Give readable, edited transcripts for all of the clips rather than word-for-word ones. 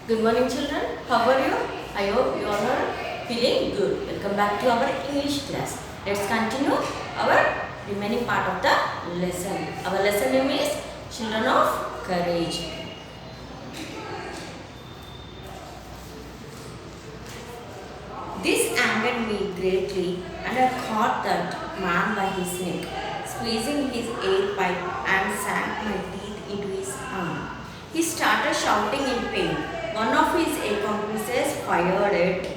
Good morning children, how are you? I hope you all are feeling good. Welcome back to our English class. Let's continue our remaining part of the lesson. Our lesson name is Children of Courage. This angered me greatly and I caught that man by his neck, squeezing his air pipe and sank my teeth into his arm. He started shouting in pain. One of his accomplices fired at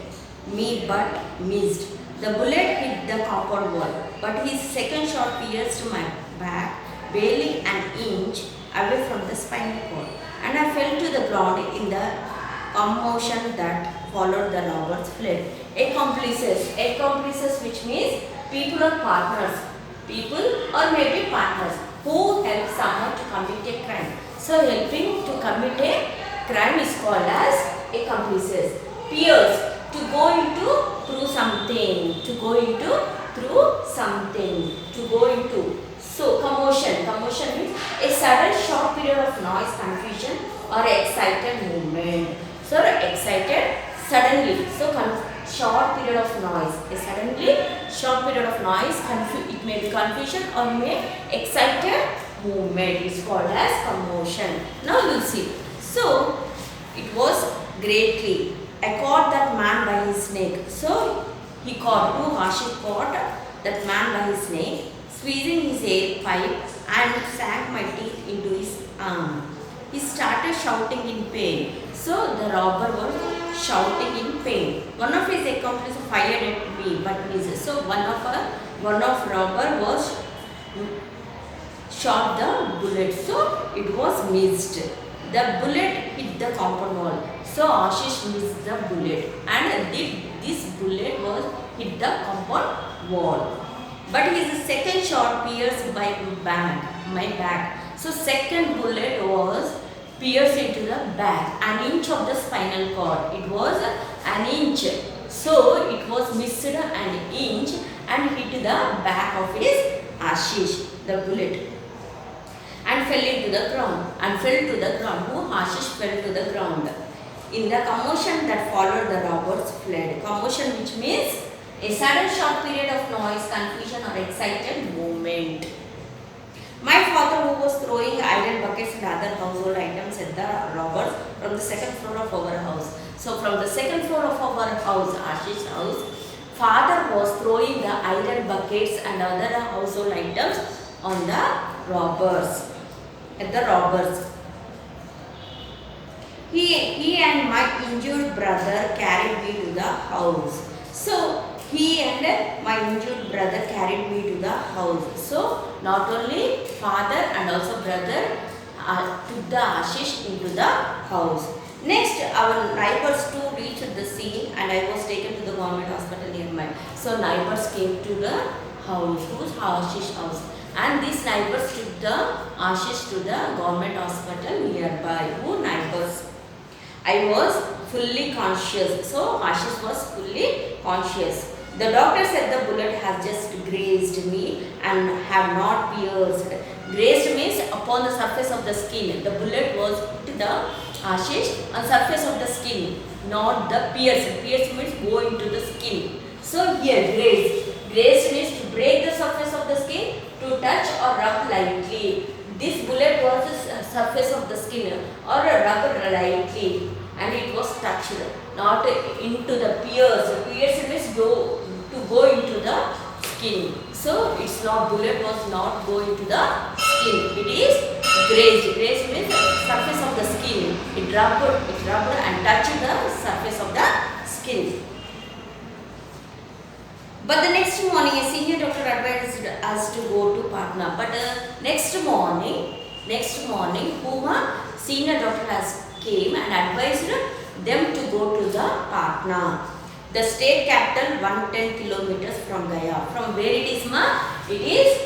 me but missed. The bullet hit the compound wall, but his second shot pierced my back, barely an inch away from the spinal cord, and I fell to the ground in the commotion that followed. The robbers fled. Accomplices which means people or partners, people or maybe partners who help someone to commit a crime. So helping to commit a crime is called as accomplices. Peers, to go into through something, to go into through something, to go into. So commotion means a sudden short period of noise, confusion or excited movement. So excited suddenly. So short period of noise. A suddenly short period of noise. It may be confusion or may excited movement is called as commotion. Now you see. So it was greatly. I caught that man by his neck. So he caught, who Hashif caught that man by his neck, squeezing his air pipe and sank my teeth into his arm. He started shouting in pain. So the robber was shouting in pain. One of his accomplices fired at me but missed. So one of robber was shot the bullet. So it was missed. The bullet hit the compound wall. So Ashish missed the bullet and this bullet was hit the compound wall. But his second shot pierced my back. So second bullet was pierced into the back, an inch of the spinal cord. It was an inch. So it was missed an inch and hit the back of his Ashish, the bullet, and fell into the ground Who Ashish fell to the ground. In the commotion that followed, the robbers fled. Commotion which means a sudden short period of noise, confusion or excited movement. My father, who was throwing iron buckets and other household items at the robbers from the second floor of our house. So from the second floor of our house, Ashish's house, father was throwing the iron buckets and other household items on the robbers. At the robbers. He and my injured brother carried me to the house. So he and my injured brother carried me to the house. So not only father and also brother took the Ashish into the house. Next, our neighbors too reached the scene and I was taken to the government hospital nearby. So neighbors came to the house. Whose Ashish house? And these neighbors took the Ashish to the government hospital nearby. Who neighbors? I was fully conscious. So Ashish was fully conscious. The doctor said the bullet has just grazed me and have not pierced. Grazed means upon the surface of the skin. The bullet was hit the Ashish on surface of the skin, not the pierce. Pierce means go into the skin. So here grazed. Grazed means to break the surface of the skin, to touch or rub lightly. This bullet was the surface of the skin or rubbed lightly and it was touched, not into the pierce. Pierce means to go into the skin. So its not bullet was not go into the skin. It is grazed. Grazed means surface of the skin. It rubbed and touched the surface of the skin. But the next morning, a senior doctor advised us to go to Patna. But next morning, senior doctor has came and advised them to go to the Patna, the state capital, 110 kilometers from Gaya. From where it is ma? It is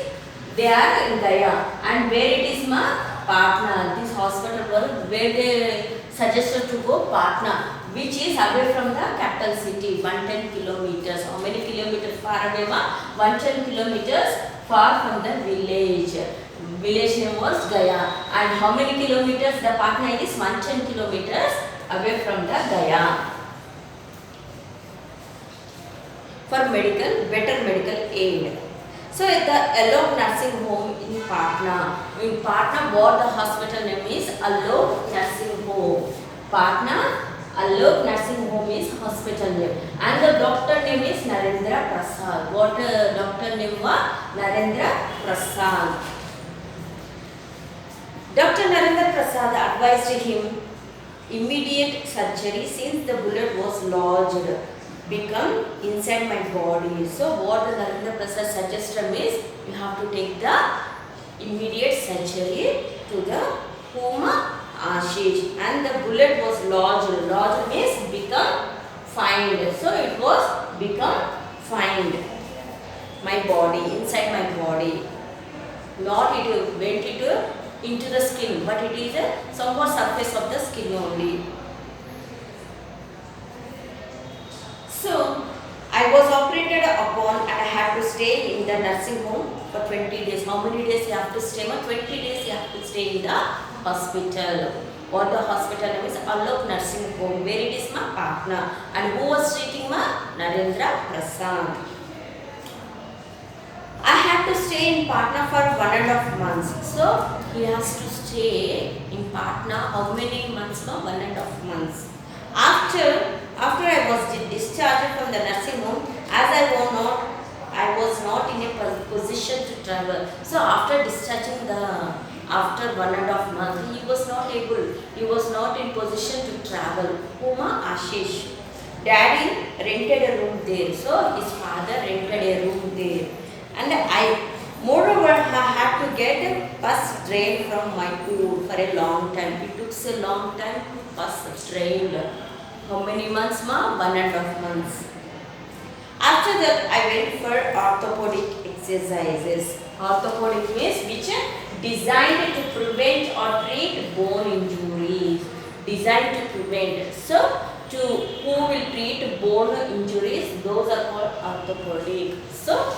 they are in Gaya. And where it is ma? Patna. This hospital was where they suggested to go Patna, which is away from the capital city, 110 kilometers. How many kilometers far away ma? 110 kilometers far from the village. Village name was Gaya. And how many kilometers the Patna is? 110 kilometers away from the Gaya for better medical aid. So at the Alok Nursing Home in Patna, what the hospital name is Alok Nursing Home. Patna, Alok Nursing Home is hospital name, and the doctor name is Narendra Prasad. What doctor name was Narendra Prasad. Dr. Narendra Prasad advised him immediate surgery since the bullet was lodged become inside my body. So what the Narendra Prasad suggested is you have to take the immediate surgery to the Huma Ashish, and the bullet was lodged. Lodged means become find. So it was become find my body, inside my body. Not it went into the skin, but it is a somewhat surface of the skin only. So I was operated upon and I had to stay in the nursing home for 20 days. How many days you have to stay? 20 days you have to stay in the hospital. What the hospital name is Alok Nursing Home. Where it is Patna. And who was treating Narendra Prasad. I had to stay in Patna for 1.5 months. So he has to stay in Patna. How many months? 1.5 months. After I was discharged from the nursing home, as I was not in a position to travel. So after discharging after 1.5 months, he was not in position to travel. Huma Ashish. Daddy rented a room there. So his father rented a room there. And moreover, I had to get bus train from my school for a long time. It took a long time to bus train. How many months, 1.5 months. After that, I went for orthopedic exercises. Orthopedic means which designed to prevent or treat bone injuries. Designed to prevent. So, who will treat bone injuries? Those are called orthopedic. So,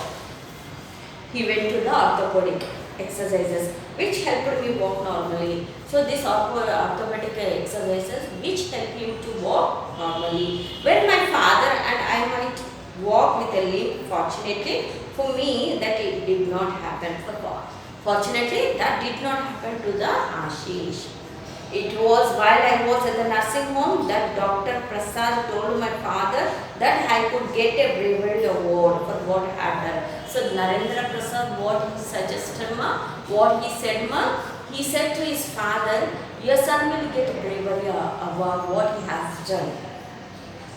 he went to the orthopedic exercises which helped me walk normally. So this orthopedic exercises which help him to walk normally. When my father and I might walk with a limp, fortunately for me that it did not happen. Fortunately that did not happen to the Ashish. It was while I was at the nursing home that Dr. Prasad told my father that I could get a bravery award for what I had done. So Narendra Prasad, what he suggested, what he said, he said to his father, your son will get a bravery award, what he has done.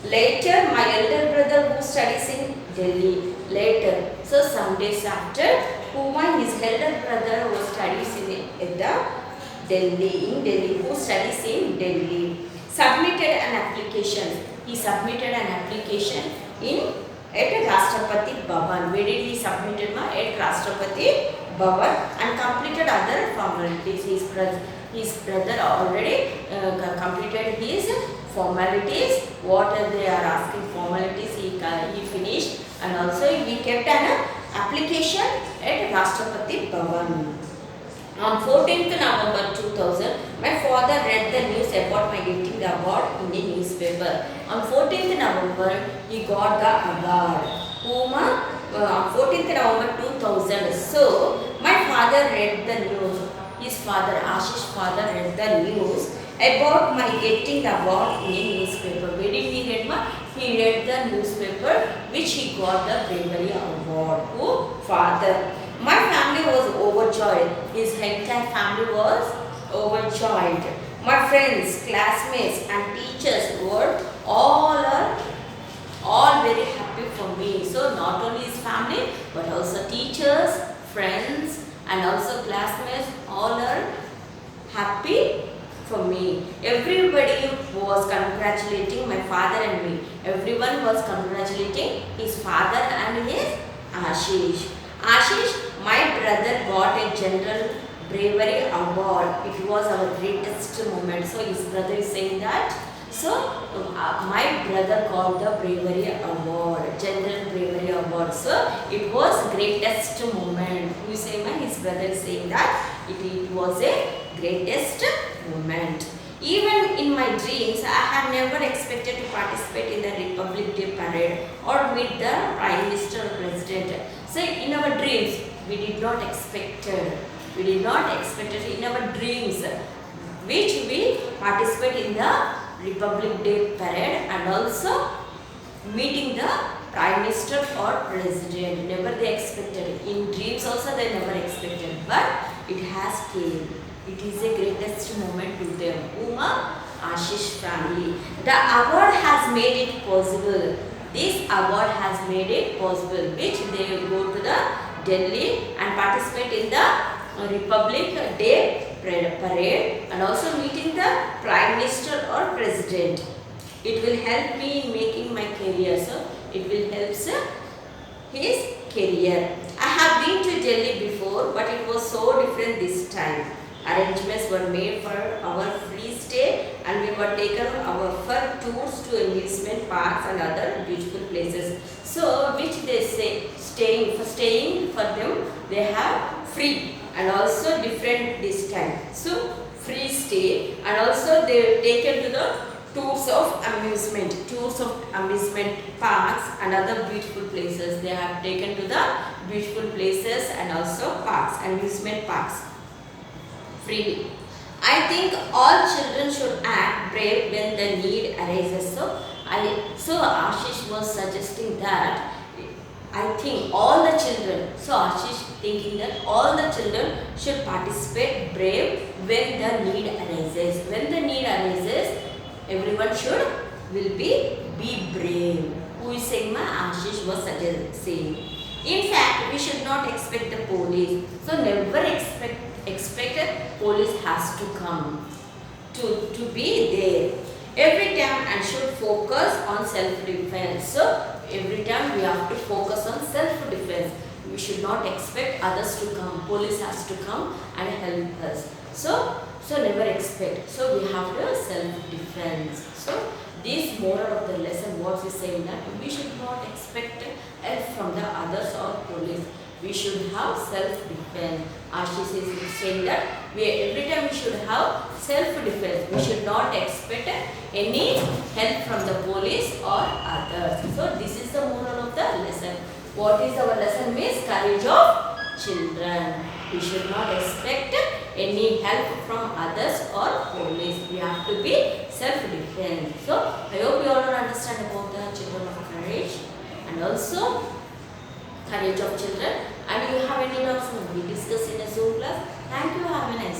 Later, my elder brother who studies in Delhi, so some days after, his elder brother who studies in Delhi, who studies in Delhi, submitted an application. He submitted an application at Rashtrapati Bhavan. Where did he submit it? At Rashtrapati Bhavan, and completed other formalities. His brother already completed his formalities. What they are asking formalities, he finished, and also he kept an application at Rashtrapati Bhavan. On 14th November 2000, my father read the news about my getting the award in the newspaper. On 14th November, he got the award. On 14th November 2000. So, my father read the news. His father, Ashish's father, read the news about my getting the award in the newspaper. Where did he read? He read the newspaper which he got the bravery award. Father. My family was overjoyed. His entire family was overjoyed. My friends, classmates and teachers were all very happy for me. So not only his family but also teachers, friends and also classmates all are happy for me. Everybody was congratulating my father and me. Everyone was congratulating his father and his Ashish. My brother got a General Bravery Award. It was our greatest moment. So his brother is saying that. So my brother got the Bravery Award, General Bravery Award. So it was greatest moment. You say, his brother is saying that it was a greatest moment. Even in my dreams, I had never expected to participate in the Republic Day parade or meet the Prime Minister or President. So in our dreams, we did not expect in our dreams, which we participate in the Republic Day parade and also meeting the Prime Minister or President. Never they expected. In dreams also they never expected. But it has came. It is a greatest moment to them. Uma, Ashish family. The award has made it possible. This award has made it possible. Which they go to the Delhi and participate in the Republic Day parade and also meeting the Prime Minister or President. It will help me in making my career. So it will help his career. I have been to Delhi before, but it was so different this time. Arrangements were made for our free stay and we were taken for tours to amusement parks and other beautiful places. So which they say staying for them they have free and also different this time. So free stay and also they were taken to the tours of amusement parks and other beautiful places. They have taken to the beautiful places and also parks, amusement parks freely. I think all children should act brave when the need arises. So Ashish was suggesting that I think all the children, so Ashish thinking that all the children should participate brave when the need arises. When the need arises, everyone will be brave. Who is saying? Ashish was saying. In fact, we should not expect the police. So never expect police has to come to be there every time and should focus on self-defense. So every time we have to focus on self-defense. We should not expect others to come. Police has to come and help us. So never expect. So we have to self-defense. So this moral of the lesson, what is saying that we should not expect help from the others or police. We should have self-defense. Ashish is saying that every time we should have self-defense. We should not expect any help from the police or others. So this is the moral of the lesson. What is our lesson means? Courage of children. We should not expect any help from others or police. We have to be self-defense. So I hope you all understand about the children of courage and also courage of children. And you have any doubts, we discuss in a Zoom class. Thank you. Have a nice day.